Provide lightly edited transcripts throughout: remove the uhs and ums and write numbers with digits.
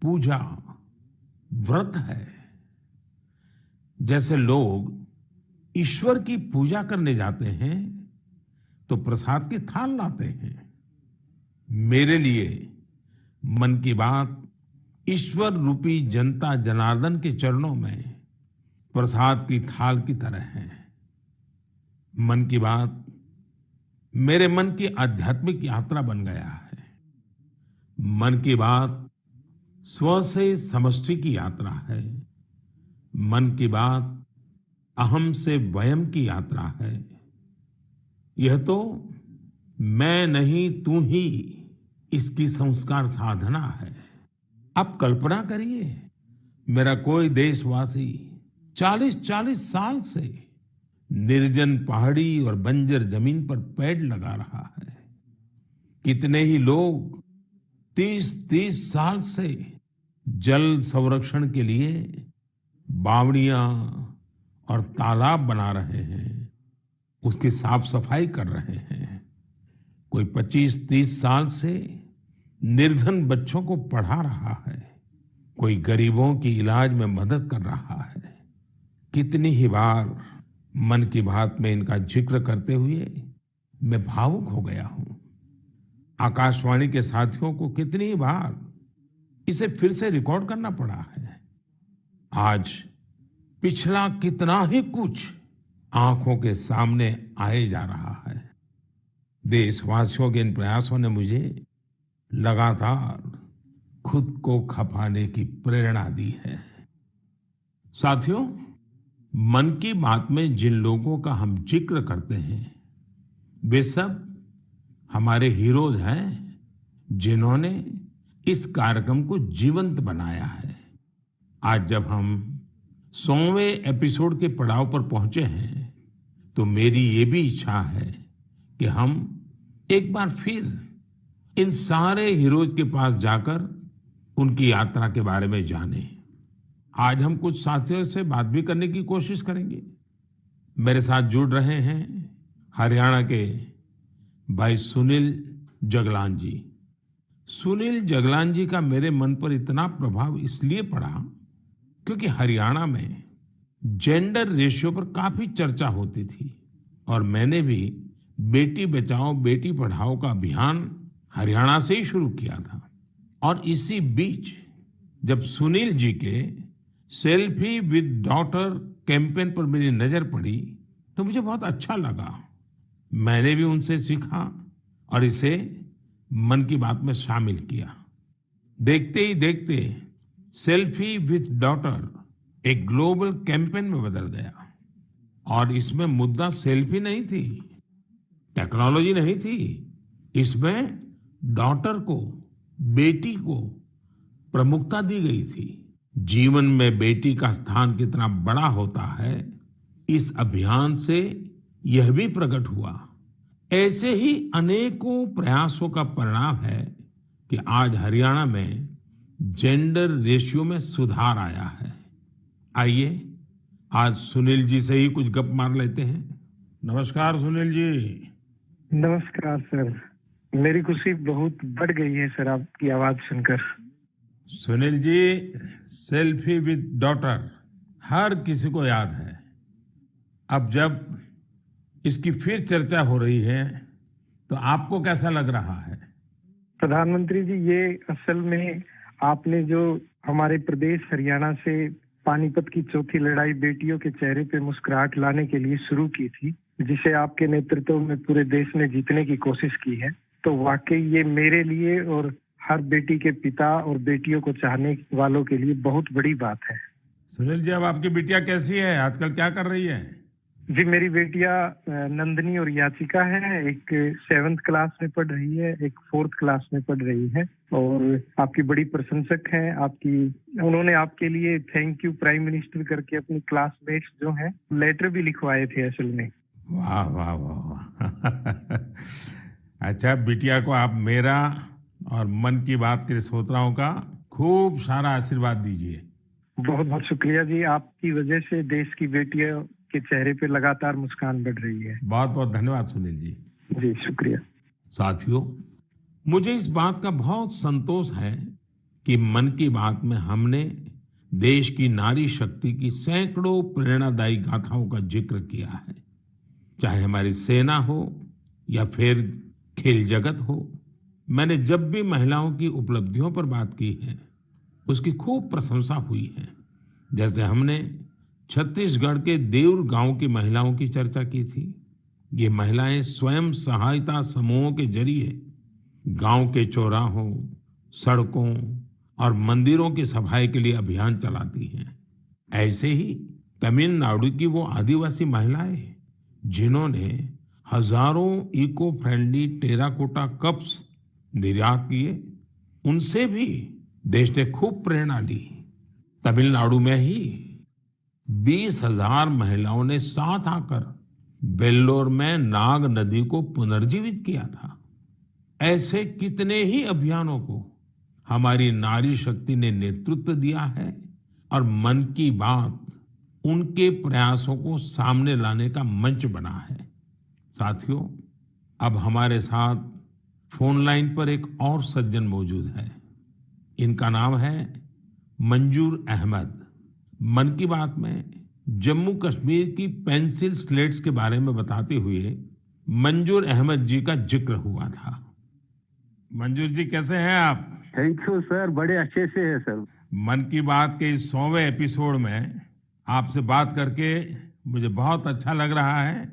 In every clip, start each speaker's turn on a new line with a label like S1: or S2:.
S1: पूजा व्रत है। जैसे लोग ईश्वर की पूजा करने जाते हैं तो प्रसाद की थाल लाते हैं, मेरे लिए मन की बात ईश्वर रूपी जनता जनार्दन के चरणों में प्रसाद की थाल की तरह है। मन की बात मेरे मन की आध्यात्मिक यात्रा बन गया है। मन की बात स्व से समष्टि की यात्रा है। मन की बात अहम से वयम की यात्रा है। यह तो मैं नहीं तू ही इसकी संस्कार साधना है। आप कल्पना करिए, मेरा कोई देशवासी 40-40 साल से निर्जन पहाड़ी और बंजर जमीन पर पेड़ लगा रहा है। कितने ही लोग 30-30 साल से जल संरक्षण के लिए बावड़ियां और तालाब बना रहे हैं, उसकी साफ सफाई कर रहे हैं। कोई 25-30 साल से निर्धन बच्चों को पढ़ा रहा है, कोई गरीबों की इलाज में मदद कर रहा है। कितनी ही बार मन की बात में इनका जिक्र करते हुए मैं भावुक हो गया हूं। आकाशवाणी के साथियों को कितनी ही बार इसे फिर से रिकॉर्ड करना पड़ा है। आज पिछला कितना ही कुछ आंखों के सामने आए जा रहा है। देशवासियों के इन प्रयासों ने मुझे लगातार खुद को खपाने की प्रेरणा दी है। साथियों, मन की बात में जिन लोगों का हम जिक्र करते हैं वे सब हमारे हीरोज हैं, जिन्होंने इस कार्यक्रम को जीवंत बनाया है। आज जब हम 100वें एपिसोड के पड़ाव पर पहुंचे हैं तो मेरी ये भी इच्छा है कि हम एक बार फिर इन सारे हीरोज के पास जाकर उनकी यात्रा के बारे में जानें। आज हम कुछ साथियों से बात भी करने की कोशिश करेंगे। मेरे साथ जुड़ रहे हैं हरियाणा के भाई सुनील जगलान जी। सुनील जगलान जी का मेरे मन पर इतना प्रभाव इसलिए पड़ा क्योंकि हरियाणा में जेंडर रेशियो पर काफी चर्चा होती थी और मैंने भी बेटी बचाओ बेटी पढ़ाओ का अभियान हरियाणा से ही शुरू किया था। और इसी बीच जब सुनील जी के सेल्फी विद डॉटर कैंपेन पर मेरी नजर पड़ी तो मुझे बहुत अच्छा लगा। मैंने भी उनसे सीखा और इसे मन की बात में शामिल किया। देखते ही देखते सेल्फी विद डॉटर एक ग्लोबल कैंपेन में बदल गया। और इसमें मुद्दा सेल्फी नहीं थी, टेक्नोलॉजी नहीं थी, इसमें डॉटर को, बेटी को प्रमुखता दी गई थी। जीवन में बेटी का स्थान कितना बड़ा होता है, इस अभियान से यह भी प्रकट हुआ। ऐसे ही अनेकों प्रयासों का परिणाम है कि आज हरियाणा में जेंडर रेशियो में सुधार आया है। आइए आज सुनील जी से ही कुछ गप मार लेते हैं। नमस्कार सुनील जी।
S2: नमस्कार सर, मेरी खुशी बहुत बढ़ गई है सर आपकी आवाज सुनकर।
S1: Sunil ji, selfie with daughter हर किसी को याद है। अब जब इसकी फिर चर्चा हो रही है तो आपको कैसा लग रहा है?
S2: प्रधानमंत्री जी, ये असल में आपने जो हमारे प्रदेश हरियाणा से पानीपत की चौथी लड़ाई बेटियों के चेहरे पे मुस्कुराहट लाने के लिए शुरू की थी, जिसे आपके नेतृत्व में पूरे देश ने जीतने की कोशिश की है, तो वाकई ये मेरे लिए और हर बेटी के पिता और बेटियों को चाहने वालों के लिए बहुत बड़ी बात है।
S1: सुनील जी, अब आपकी बिटिया कैसी है, आजकल क्या कर रही है?
S2: जी, मेरी बेटियां नंदनी और याचिका है। एक 7th क्लास में पढ़ रही है, एक 4th क्लास में पढ़ रही है और आपकी बड़ी प्रशंसक हैं। उन्होंने आपके लिए थैंक यू प्राइम मिनिस्टर करके अपनी क्लासमेट्स जो हैं लेटर भी लिखवाए थे असल में।
S1: वाह वाह वाह। अच्छा, बिटिया को आप मेरा और मन की बात के श्रोताओं का खूब सारा आशीर्वाद दीजिए।
S2: बहुत बहुत शुक्रिया जी, आपकी वजह से देश की बेटियों के चेहरे पे लगातार मुस्कान बढ़ रही है।
S1: बहुत बहुत धन्यवाद सुनील जी।
S2: जी शुक्रिया।
S1: साथियों, मुझे इस बात का बहुत संतोष है कि मन की बात में हमने देश की नारी शक्ति की सैकड़ों प्रेरणादायी गाथाओं का जिक्र किया है। चाहे हमारी सेना हो या फिर खेल जगत हो, मैंने जब भी महिलाओं की उपलब्धियों पर बात की है, उसकी खूब प्रशंसा हुई है। जैसे हमने छत्तीसगढ़ के देउर गांव की महिलाओं की चर्चा की थी। ये महिलाएं स्वयं सहायता समूहों के जरिए गांव के चौराहों, सड़कों और मंदिरों की सफाई के लिए अभियान चलाती हैं। ऐसे ही तमिलनाडु की वो आदिवासी महिलाएं जिन्होंने हजारों इको फ्रेंडली टेराकोटा कप्स निर्यात किए, उनसे भी देश ने खूब प्रेरणा ली। तमिलनाडु में ही 20,000 महिलाओं ने साथ आकर वेल्लोर में नाग नदी को पुनर्जीवित किया था। ऐसे कितने ही अभियानों को हमारी नारी शक्ति ने नेतृत्व दिया है और मन की बात उनके प्रयासों को सामने लाने का मंच बना है। साथियों, अब हमारे साथ फोन लाइन पर एक और सज्जन मौजूद है। इनका नाम है मंजूर अहमद। मन की बात में जम्मू कश्मीर की पेंसिल स्लेट्स के बारे में बताते हुए मंजूर अहमद जी का जिक्र हुआ था। मंजूर जी, कैसे हैं आप?
S3: थैंक यू सर, बड़े अच्छे से है सर।
S1: मन की बात के इस 100वें एपिसोड में आपसे बात करके मुझे बहुत अच्छा लग रहा है।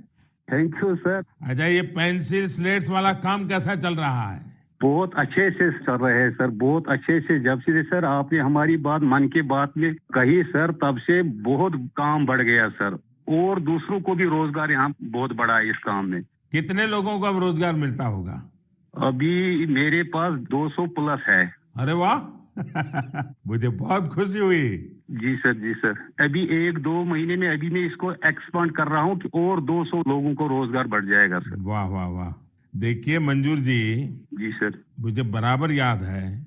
S3: Thank you sir.
S1: अच्छा, ये पेंसिल स्लेट्स वाला काम कैसा चल रहा है?
S3: बहुत अच्छे से चल रहे हैं सर, बहुत अच्छे से। जब से सर आपने हमारी बात मन की बात में कही सर, तब से बहुत काम बढ़ गया सर, और दूसरों को भी रोजगार यहाँ बहुत बड़ा है इस काम में।
S1: कितने लोगों को अब रोजगार मिलता होगा?
S3: अभी मेरे पास 200 प्लस है।
S1: अरे वाह मुझे बहुत खुशी हुई।
S3: जी सर, जी सर। अभी 1-2 महीने में अभी मैं इसको एक्सपांड कर रहा हूँ कि और 200 लोगों को रोजगार बढ़ जाएगा सर।
S1: वाह वाह वाह। देखिए मंजूर जी।
S3: जी सर।
S1: मुझे बराबर याद है,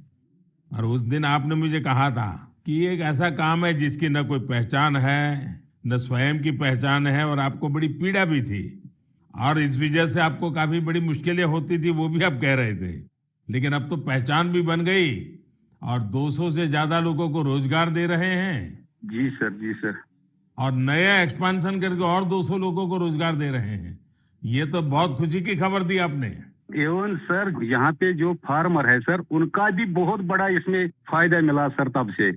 S1: और उस दिन आपने मुझे कहा था कि ये एक ऐसा काम है जिसकी न कोई पहचान है, न स्वयं की पहचान है, और आपको बड़ी पीड़ा भी थी, और इस वजह से आपको काफी बड़ी मुश्किलें होती थी, वो भी आप कह रहे थे। लेकिन अब तो पहचान भी बन गई और 200 से ज्यादा लोगों को रोजगार दे रहे हैं।
S3: जी सर, जी सर।
S1: और नया एक्सपेंशन करके और 200 लोगों को रोजगार दे रहे हैं। ये तो बहुत खुशी की खबर दी आपने।
S3: एवं सर, यहाँ पे जो फार्मर है सर, उनका भी बहुत बड़ा इसमें फायदा मिला सर। तब से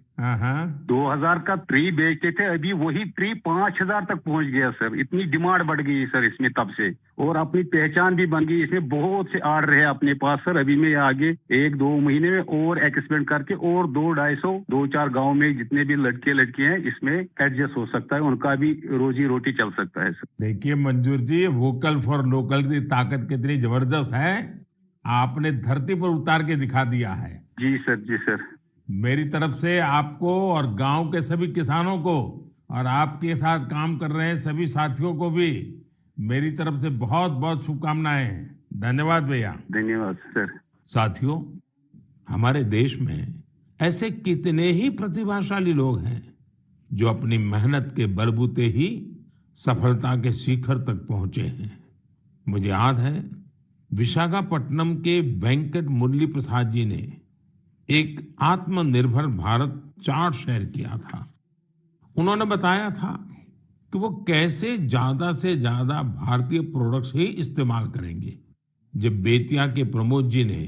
S3: 2000 का ट्री बेचते थे, अभी वही ट्री 5000 तक पहुँच गया सर। इतनी डिमांड बढ़ गई सर इसमें तब से, और अपनी पहचान भी बन गई। इसमें बहुत से आर्डर है अपने पास सर। अभी मैं आगे 1-2 महीने में और एक्सपेंड करके और 200-250 2-4 गाँव में जितने भी लड़के लड़की हैं इसमें एडजस्ट हो सकता है, उनका भी रोजी रोटी चल सकता है सर।
S1: देखिए मंजूर जी, वोकल फॉर लोकल की ताकत कितनी जबरदस्त है, आपने धरती पर उतार के दिखा दिया है।
S3: जी सर, जी सर।
S1: मेरी तरफ से आपको और गांव के सभी किसानों को और आपके साथ काम कर रहे हैं सभी साथियों को भी मेरी तरफ से बहुत बहुत शुभकामनाएं। धन्यवाद भैया।
S3: धन्यवाद सर।
S1: साथियों, हमारे देश में ऐसे कितने ही प्रतिभाशाली लोग हैं जो अपनी मेहनत के बलबूते ही सफलता के शिखर तक पहुंचे हैं। मुझे याद है, विशाखापट्टनम के वेंकट मुरली प्रसाद जी ने एक आत्मनिर्भर भारत चार्ट शेयर किया था। उन्होंने बताया था कि वो कैसे ज्यादा से ज्यादा भारतीय प्रोडक्ट्स ही इस्तेमाल करेंगे। जब बेतिया के प्रमोद जी ने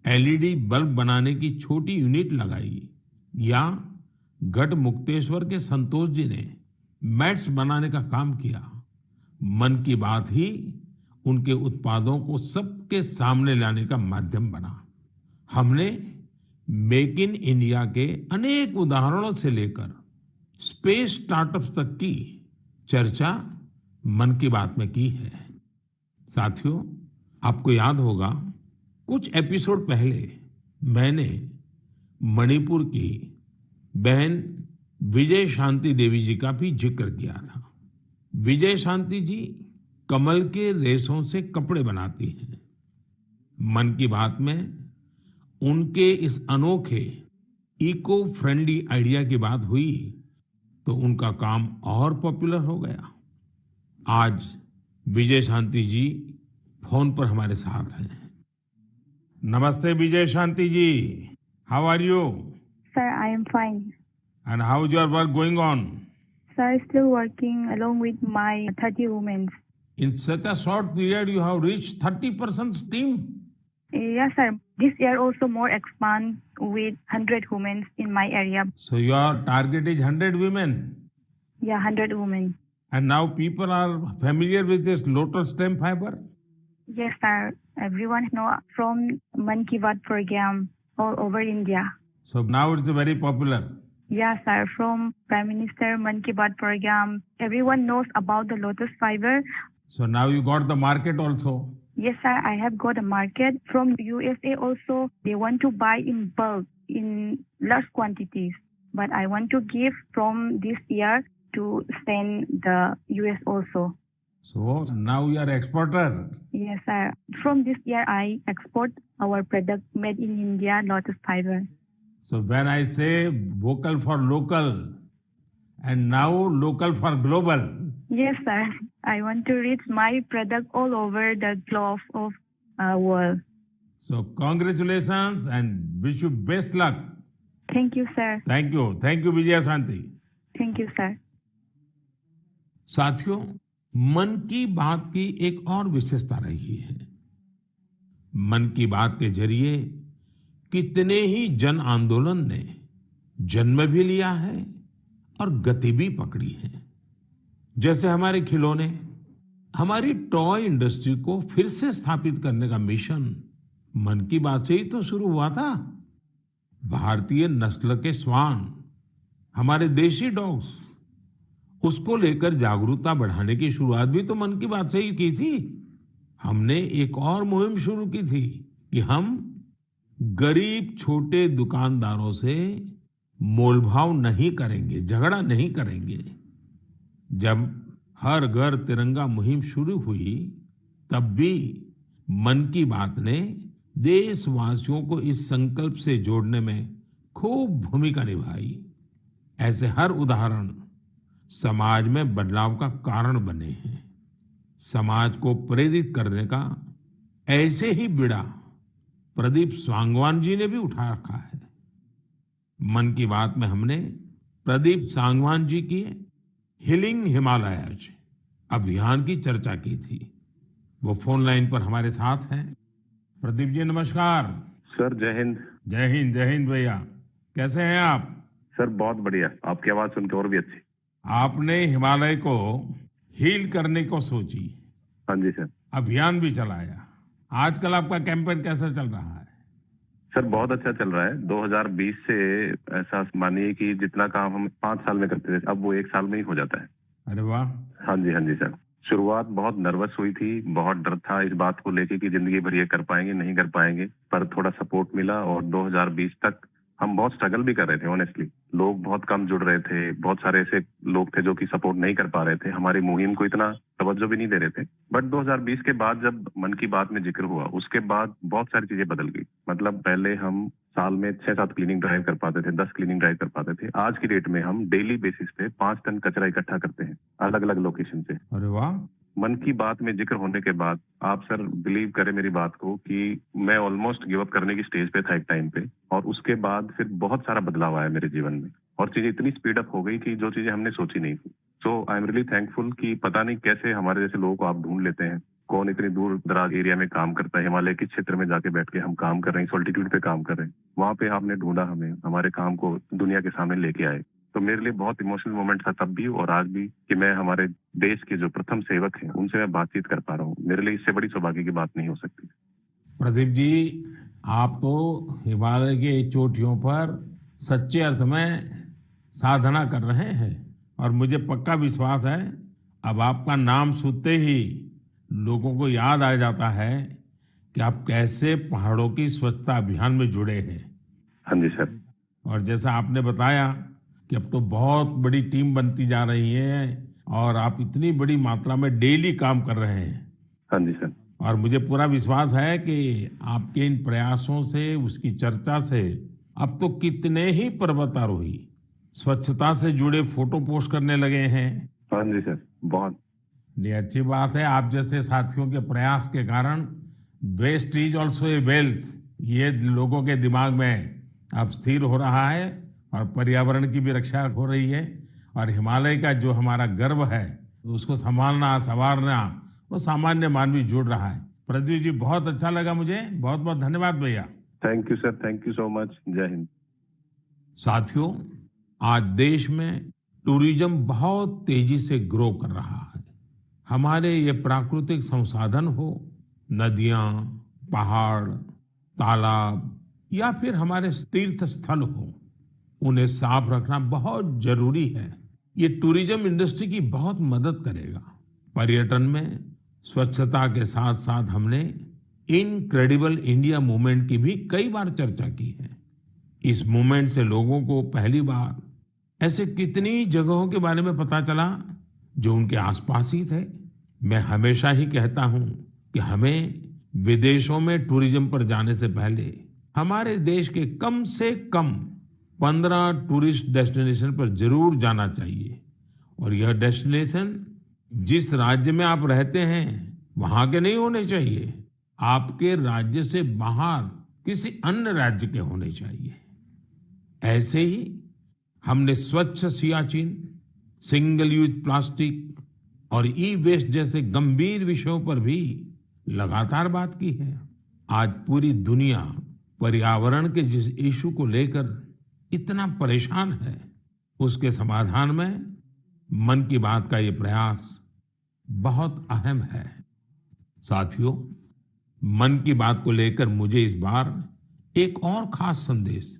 S1: एलईडी बल्ब बनाने की छोटी यूनिट लगाई, या गढ़ मुक्तेश्वर के संतोष जी ने मैट्स बनाने का काम किया, मन की बात ही उनके उत्पादों को सबके सामने लाने का माध्यम बना। हमने मेक इन इंडिया के अनेक उदाहरणों से लेकर स्पेस स्टार्टअप्स तक की चर्चा मन की बात में की है। साथियों, आपको याद होगा, कुछ एपिसोड पहले मैंने मणिपुर की बहन विजय शांति देवी जी का भी जिक्र किया था। विजय शांति जी कमल के रेशों से कपड़े बनाती हैं। मन की बात में उनके इस अनोखे इको फ्रेंडली आइडिया की बात हुई तो उनका काम और पॉपुलर हो गया। आज विजय शांति जी फोन पर हमारे साथ हैं। नमस्ते विजय शांति जी। How are you?
S4: Sir, I am fine.
S1: And how is your work going on?
S4: Sir, still working along with my 30 women.
S1: In such a short period, you have reached 30% team.
S4: Yes, sir. This year also more expand with 100 women in my area.
S1: So your target is 100 women.
S4: Yeah, 100 women.
S1: And now people are familiar with this lotus stem fiber?
S4: Yes, sir. Everyone know from Mann Ki Baat program all over India.
S1: So now it's very popular.
S4: Yes, sir. From Prime Minister Mann Ki Baat program, everyone knows about the lotus fiber.
S1: So now you got the market also.
S4: Yes, sir. I have got a market from USA also. They want to buy in bulk, in large quantities. But I want to give from this year to send the US also.
S1: So now you are exporter.
S4: Yes, sir. From this year, I export our product made in India, lotus fiber.
S1: So when I say vocal for local and now local for global.
S4: Yes, sir. I want to reach my product all over the globe of world.
S1: So congratulations and wish you best luck.
S4: Thank you, sir.
S1: Thank you. Thank you, Vijaya Shanti.
S4: Thank you, sir.
S1: साथियों, मन की बात की एक और विशेषता रही है। मन की बात के जरिए कितने ही जन आंदोलन ने जन्म भी लिया है और गति भी पकड़ी है। जैसे हमारे खिलौने, हमारी टॉय इंडस्ट्री को फिर से स्थापित करने का मिशन मन की बात से ही तो शुरू हुआ था। भारतीय नस्ल के श्वान, हमारे देशी डॉग्स, उसको लेकर जागरूकता बढ़ाने की शुरुआत भी तो मन की बात से ही की थी। हमने एक और मुहिम शुरू की थी कि हम गरीब छोटे दुकानदारों से मोलभाव नहीं करेंगे, झगड़ा नहीं करेंगे। जब हर घर तिरंगा मुहिम शुरू हुई, तब भी मन की बात ने देशवासियों को इस संकल्प से जोड़ने में खूब भूमिका निभाई। ऐसे हर उदाहरण समाज में बदलाव का कारण बने हैं। समाज को प्रेरित करने का ऐसे ही बीड़ा प्रदीप सांगवान जी ने भी उठा रखा है। मन की बात में हमने प्रदीप सांगवान जी की हीलिंग हिमालयाज अभियान की चर्चा की थी। वो फोन लाइन पर हमारे साथ हैं। प्रदीप जी नमस्कार।
S5: सर जय हिंद।
S1: जय हिंद, जय हिंद भैया। कैसे हैं आप?
S5: सर बहुत बढ़िया, आपकी आवाज सुनकर और भी अच्छी।
S1: आपने हिमालय को हील करने को सोची।
S5: हाँ जी सर।
S1: अभियान भी चलाया। आजकल आपका कैंपेन कैसा चल रहा है?
S5: सर बहुत अच्छा चल रहा है। 2020 से ऐसा मानिए कि जितना काम हम 5 साल में करते थे, अब वो 1 साल में ही हो जाता है।
S1: अरे वाह।
S5: हाँ जी सर। शुरुआत बहुत नर्वस हुई थी, बहुत डर था इस बात को लेके कि जिंदगी भर ये कर पाएंगे नहीं कर पाएंगे, पर थोड़ा सपोर्ट मिला और 2020 तक हम बहुत स्ट्रगल भी कर रहे थे। ऑनेस्टली लोग बहुत कम जुड़ रहे थे, बहुत सारे ऐसे लोग थे जो कि सपोर्ट नहीं कर पा रहे थे, हमारी मुहिम को इतना तवज्जो भी नहीं दे रहे थे। बट 2020 के बाद जब मन की बात में जिक्र हुआ, उसके बाद बहुत सारी चीजें बदल गई। मतलब पहले हम साल में 6-7 क्लीनिंग ड्राइव कर पाते थे, 10 क्लीनिंग ड्राइव कर पाते थे। आज की डेट में हम डेली बेसिस पे 5 टन कचरा इकट्ठा करते हैं अलग अलग लोकेशन से।
S1: अरे वाह।
S5: मन की बात में जिक्र होने के बाद आप सर बिलीव करें मेरी बात को कि मैं ऑलमोस्ट गिव अप करने की स्टेज पे था एक टाइम पे, और उसके बाद फिर बहुत सारा बदलाव आया मेरे जीवन में और चीजें इतनी स्पीड अप हो गई कि जो चीजें हमने सोची नहीं थी। सो आई एम रियली थैंकफुल कि पता नहीं कैसे हमारे जैसे लोगों को आप ढूंढ लेते हैं, कौन इतनी दूर दराज एरिया में काम करता है, हिमालय के क्षेत्र में जाके बैठ के हम काम कर रहे हैं, सॉल्टिट्यूड पे काम कर रहे हैं, वहां पे आपने ढूंढा हमें, हमारे काम को दुनिया के सामने लेके आए। तो मेरे लिए बहुत इमोशनल मोमेंट था तब भी और आज भी कि मैं हमारे देश के जो प्रथम सेवक हैं उनसे मैं बातचीत कर पा रहा हूँ। मेरे लिए इससे बड़ी सौभाग्य की बात नहीं हो सकती।
S1: प्रदीप जी, आप तो हिमालय के चोटियों पर सच्चे अर्थ में साधना कर रहे हैं और मुझे पक्का विश्वास है अब आपका नाम सुनते ही लोगों को याद आ जाता है कि आप कैसे पहाड़ों की स्वच्छता अभियान में जुड़े हैं।
S5: हाँ जी सर।
S1: और जैसा आपने बताया कि अब तो बहुत बड़ी टीम बनती जा रही है और आप इतनी बड़ी मात्रा में डेली काम कर रहे हैं।
S5: हाँ जी सर।
S1: और मुझे पूरा विश्वास है कि आपके इन प्रयासों से, उसकी चर्चा से अब तो कितने ही पर्वतारोही स्वच्छता से जुड़े फोटो पोस्ट करने लगे हैं।
S5: हाँ जी सर, बहुत।
S1: ये अच्छी बात है। आप जैसे साथियों के प्रयास के कारण waste is also a wealth, ये लोगों के दिमाग में अब स्थिर हो रहा है और पर्यावरण की भी रक्षा हो रही है और हिमालय का जो हमारा गर्व है उसको संभालना संवारना वो सामान्य मानवी जुड़ रहा है। पृथ्वी जी, बहुत अच्छा लगा मुझे। बहुत बहुत धन्यवाद भैया।
S5: Thank you sir, thank you so much. जय हिंद।
S1: साथियों, आज देश में टूरिज्म बहुत तेजी से ग्रो कर रहा है। हमारे ये प्राकृतिक संसाधन हो, नदियां, पहाड़, तालाब या फिर हमारे तीर्थ स्थल हो, उन्हें साफ रखना बहुत जरूरी है। ये टूरिज्म इंडस्ट्री की बहुत मदद करेगा। पर्यटन में स्वच्छता के साथ साथ हमने इनक्रेडिबल इंडिया मूवमेंट की भी कई बार चर्चा की है। इस मूवमेंट से लोगों को पहली बार ऐसे कितनी जगहों के बारे में पता चला जो उनके आसपास ही थे। मैं हमेशा ही कहता हूं कि हमें विदेशों में टूरिज्म पर जाने से पहले हमारे देश के कम से कम 15 टूरिस्ट डेस्टिनेशन पर जरूर जाना चाहिए। और यह डेस्टिनेशन जिस राज्य में आप रहते हैं वहां के नहीं होने चाहिए, आपके राज्य से बाहर किसी अन्य राज्य के होने चाहिए। ऐसे ही हमने स्वच्छ सियाचिन, सिंगल यूज प्लास्टिक और ई वेस्ट जैसे गंभीर विषयों पर भी लगातार बात की है। आज पूरी दुनिया पर्यावरण के जिस इशू को लेकर इतना परेशान है, उसके समाधान में मन की बात का ये प्रयास बहुत अहम है। साथियों, मन की बात को लेकर मुझे इस बार एक और खास संदेश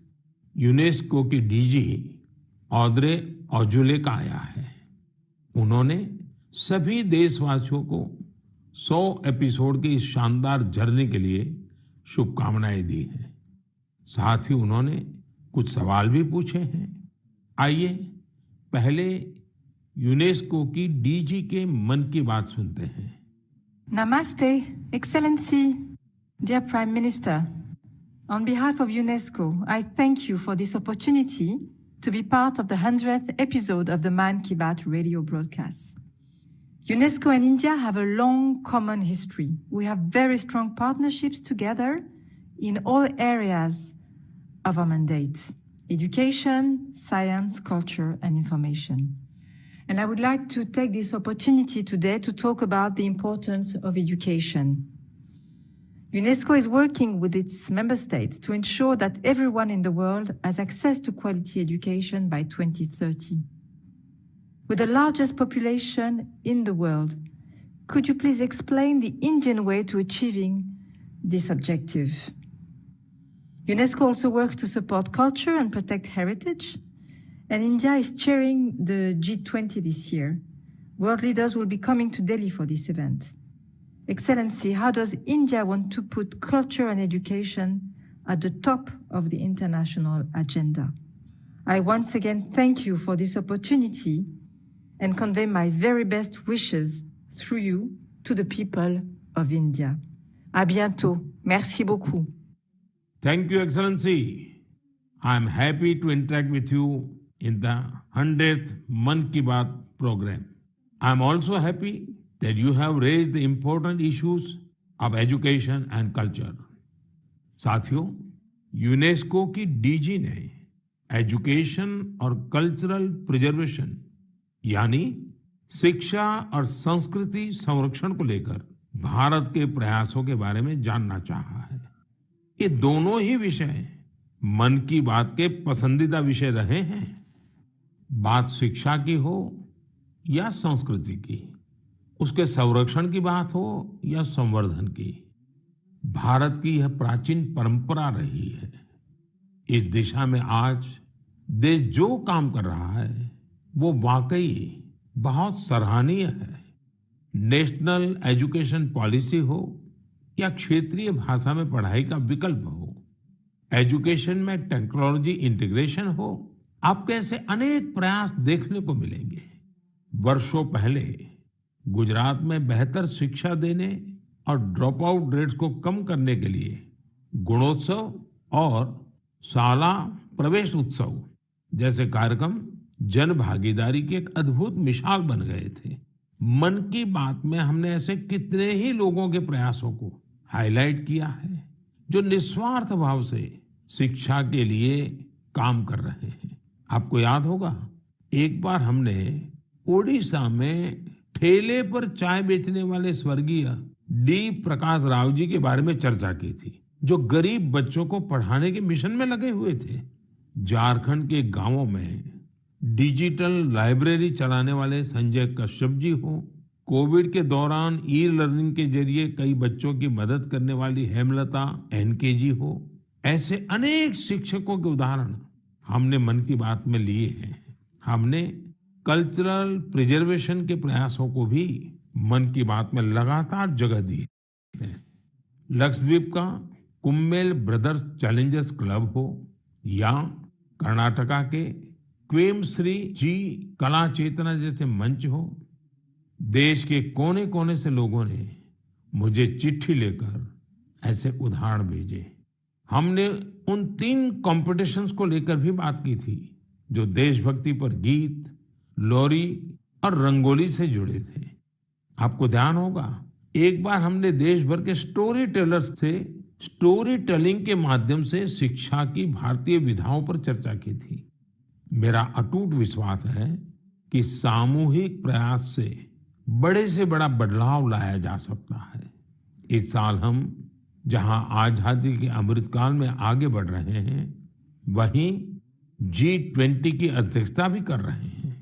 S1: यूनेस्को की डीजी ऑद्रे ऑजुले का आया है। उन्होंने सभी देशवासियों को 100 एपिसोड की इस शानदार जर्नी के लिए शुभकामनाएं दी हैं। साथ ही उन्होंने कुछ सवाल भी पूछे हैं। आइए पहले यूनेस्को की डीजी के मन की बात सुनते हैं।
S6: Namaste, Excellency, dear Prime Minister. On behalf of UNESCO, I thank you for this opportunity to be part of the 100th episode of the Man Ki Baat radio broadcast. UNESCO and India have a long common history. We have very strong partnerships together in all areas of our mandate: education, science, culture, and information. And I would like to take this opportunity today to talk about the importance of education. UNESCO is working with its member states to ensure that everyone in the world has access to quality education by 2030. With the largest population in the world, could you please explain the Indian way to achieving this objective? UNESCO also works to support culture and protect heritage. And India is chairing the G20 this year. World leaders will be coming to Delhi for this event. Excellency, how does India want to put culture and education at the top of the international agenda? I once again thank you for this opportunity and convey my very best wishes through you to the people of India. À bientôt. Merci beaucoup.
S1: Thank you, Excellency. I am happy to interact with you in the 100th Man Ki Baat program. I am also happy that you have raised the important issues of education and culture. साथियों, UNESCO की DG ने education और cultural preservation यानी शिक्षा और संस्कृति संरक्षण को लेकर भारत के प्रयासों के बारे में जानना चाहा है। ये दोनों ही विषय मन की बात के पसंदीदा विषय रहे हैं। बात शिक्षा की हो या संस्कृति की, उसके संरक्षण की बात हो या संवर्धन की, भारत की यह प्राचीन परंपरा रही है। इस दिशा में आज देश जो काम कर रहा है वो वाकई बहुत सराहनीय है। नेशनल एजुकेशन पॉलिसी हो या क्षेत्रीय भाषा में पढ़ाई का विकल्प हो, एजुकेशन में टेक्नोलॉजी इंटीग्रेशन हो, आपको ऐसे अनेक प्रयास देखने को मिलेंगे। वर्षों पहले गुजरात में बेहतर शिक्षा देने और ड्रॉप आउट रेट्स को कम करने के लिए गुणोत्सव और शाला प्रवेश उत्सव जैसे कार्यक्रम जन भागीदारी की एक अद्भुत मिसाल बन गए थे। मन की बात में हमने ऐसे कितने ही लोगों के प्रयासों को हाईलाइट किया है जो निस्वार्थ भाव से शिक्षा के लिए काम कर रहे हैं। आपको याद होगा, एक बार हमने ओडिशा में ठेले पर चाय बेचने वाले स्वर्गीय डी प्रकाश राव जी के बारे में चर्चा की थी, जो गरीब बच्चों को पढ़ाने के मिशन में लगे हुए थे। झारखंड के गांवों में डिजिटल लाइब्रेरी चलाने वाले संजय कश्यप जी हो, कोविड के दौरान ई लर्निंग के जरिए कई बच्चों की मदद करने वाली हेमलता एनके जी हो, ऐसे अनेक शिक्षकों के उदाहरण हमने मन की बात में लिए हैं। हमने कल्चरल प्रिजर्वेशन के प्रयासों को भी मन की बात में लगातार जगह दी है। लक्षद्वीप का कुम्मेल ब्रदर्स चैलेंजर्स क्लब हो या कर्नाटका के क्वेमश्री जी कला चेतना जैसे मंच हो, देश के कोने कोने से लोगों ने मुझे चिट्ठी लेकर ऐसे उदाहरण भेजे। हमने उन 3 कॉम्पिटिशन्स को लेकर भी बात की थी जो देशभक्ति पर गीत, लोरी और रंगोली से जुड़े थे। आपको ध्यान होगा, एक बार हमने देश भर के स्टोरी टेलर्स से स्टोरी टेलिंग के माध्यम से शिक्षा की भारतीय विधाओं पर चर्चा की थी। मेरा अटूट विश्वास है कि सामूहिक प्रयास से बड़ा बदलाव लाया जा सकता है। इस साल हम जहां आजादी के अमृतकाल में आगे बढ़ रहे हैं, वहीं G20 की अध्यक्षता भी कर रहे हैं।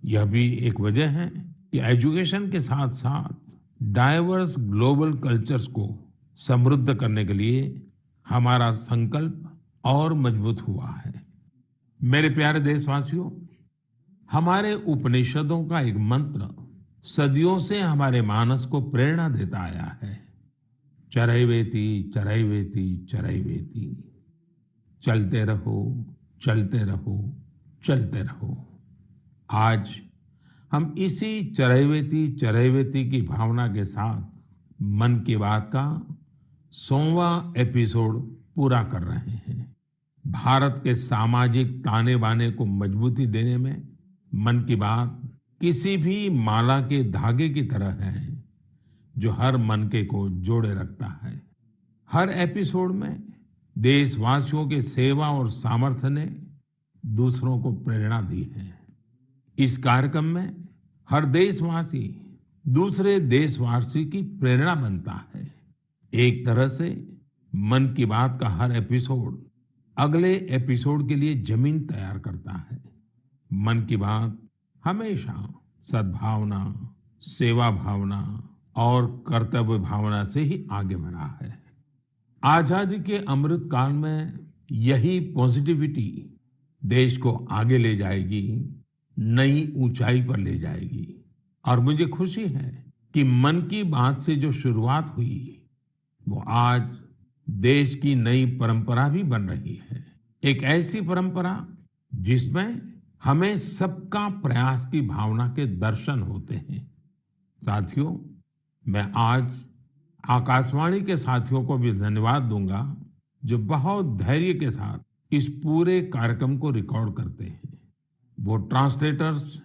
S1: यह भी एक वजह है कि एजुकेशन के साथ साथ डाइवर्स ग्लोबल कल्चर्स को समृद्ध करने के लिए हमारा संकल्प और मजबूत हुआ है। मेरे प्यारे देशवासियों, हमारे उपनिषदों का एक मंत्र सदियों से हमारे मानस को प्रेरणा देता आया है। चरैवेति चरैवेति चरैवेति, चलते रहो चलते रहो चलते रहो। आज हम इसी चरैवेति चरैवेति की भावना के साथ मन की बात का 100वां एपिसोड पूरा कर रहे हैं। भारत के सामाजिक ताने बाने को मजबूती देने में मन की बात किसी भी माला के धागे की तरह है जो हर मनके को जोड़े रखता है। हर एपिसोड में देशवासियों के सेवा और सामर्थ्य ने दूसरों को प्रेरणा दी है। इस कार्यक्रम में हर देशवासी दूसरे देशवासी की प्रेरणा बनता है। एक तरह से मन की बात का हर एपिसोड अगले एपिसोड के लिए जमीन तैयार करता है। मन की बात हमेशा सद्भावना, सेवा भावना और कर्तव्य भावना से ही आगे बढ़ा है। आजादी के अमृत काल में यही पॉजिटिविटी देश को आगे ले जाएगी, नई ऊंचाई पर ले जाएगी। और मुझे खुशी है कि मन की बात से जो शुरुआत हुई वो आज देश की नई परंपरा भी बन रही है। एक ऐसी परंपरा जिसमें हमें सबका प्रयास की भावना के दर्शन होते हैं। साथियों, मैं आज आकाशवाणी के साथियों को भी धन्यवाद दूंगा जो बहुत धैर्य के साथ इस पूरे कार्यक्रम को रिकॉर्ड करते हैं। वो ट्रांसलेटर्स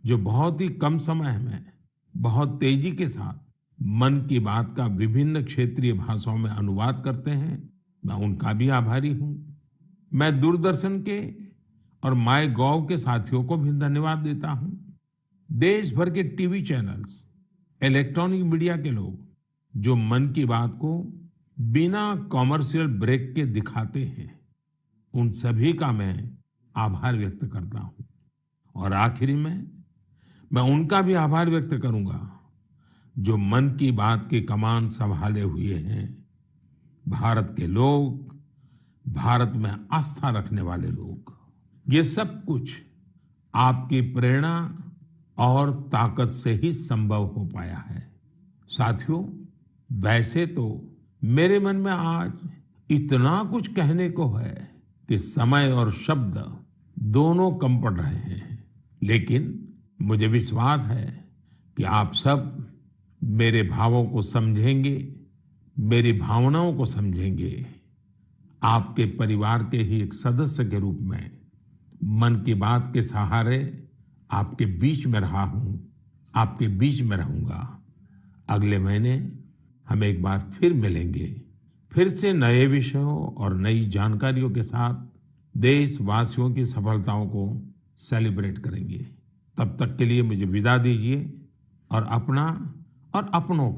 S1: जो बहुत ही कम समय में बहुत तेजी के साथ मन की बात का विभिन्न क्षेत्रीय भाषाओं में अनुवाद करते हैं, मैं उनका भी आभारी हूं। मैं दूरदर्शन के और माय गॉव के साथियों को भी धन्यवाद देता हूं। देश भर के टीवी चैनल्स, इलेक्ट्रॉनिक मीडिया के लोग जो मन की बात को बिना कॉमर्शियल ब्रेक के दिखाते हैं, उन सभी का मैं आभार व्यक्त करता हूं। और आखिरी में मैं उनका भी आभार व्यक्त करूंगा जो मन की बात की कमान संभाले हुए हैं। भारत के लोग, भारत में आस्था रखने वाले लोग, ये सब कुछ आपकी प्रेरणा और ताकत से ही संभव हो पाया है। साथियों, वैसे तो मेरे मन में आज इतना कुछ कहने को है कि समय और शब्द दोनों कम पड़ रहे हैं, लेकिन मुझे विश्वास है कि आप सब मेरे भावों को समझेंगे, मेरी भावनाओं को समझेंगे। आपके परिवार के ही एक सदस्य के रूप में मन की बात के सहारे आपके बीच में रहा हूं, आपके बीच में रहूंगा। अगले महीने हम एक बार फिर मिलेंगे। फिर से नए विषयों और नई जानकारियों के साथ देशवासियों की सफलताओं को सेलिब्रेट करेंगे। तब तक के लिए मुझे विदा दीजिए और अपना और अपनों का